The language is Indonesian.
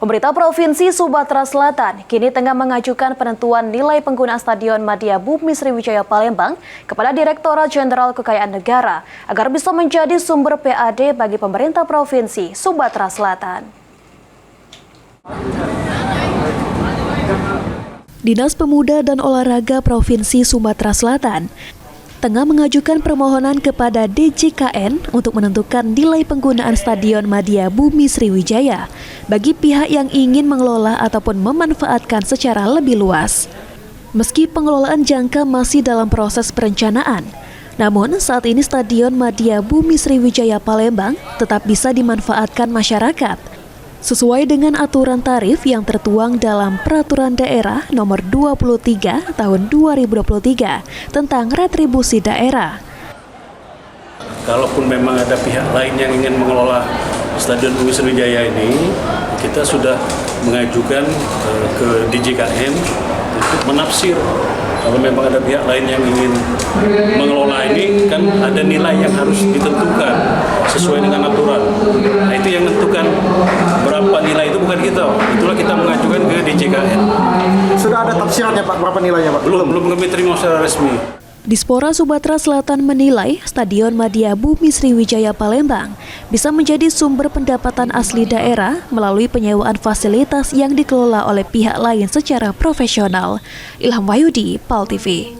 Pemerintah Provinsi Sumatera Selatan kini tengah mengajukan penentuan nilai penggunaan Stadion Madya Bumi Sriwijaya Palembang kepada Direktorat Jenderal Kekayaan Negara agar bisa menjadi sumber PAD bagi pemerintah Provinsi Sumatera Selatan. Dinas Pemuda dan Olahraga Provinsi Sumatera Selatan tengah mengajukan permohonan kepada DJKN untuk menentukan nilai penggunaan Stadion Madya Bumi Sriwijaya bagi pihak yang ingin mengelola ataupun memanfaatkan secara lebih luas. Meski pengelolaan jangka masih dalam proses perencanaan, namun saat ini Stadion Madya Bumi Sriwijaya Palembang tetap bisa dimanfaatkan masyarakat sesuai dengan aturan tarif yang tertuang dalam Peraturan Daerah Nomor 23 Tahun 2023 tentang retribusi daerah. Kalaupun memang ada pihak lain yang ingin mengelola Stadion Bumi Sriwijaya ini, kita sudah mengajukan ke DJKN untuk menafsir. Kalau memang ada pihak lain yang ingin mengelola ini, kan ada nilai yang harus ditentukan sesuai dengan aturan. Nah, itu yang menentukan berapa nilai itu bukan kita. Itulah kita mengajukan ke DJKN. Sudah ada tafsirannya Pak, berapa nilainya Pak? Belum kami terima secara resmi. Dispora Sumatera Selatan menilai Stadion Madya Bumi Sriwijaya Palembang bisa menjadi sumber pendapatan asli daerah melalui penyewaan fasilitas yang dikelola oleh pihak lain secara profesional. Ilham Wahyudi, PAL TV.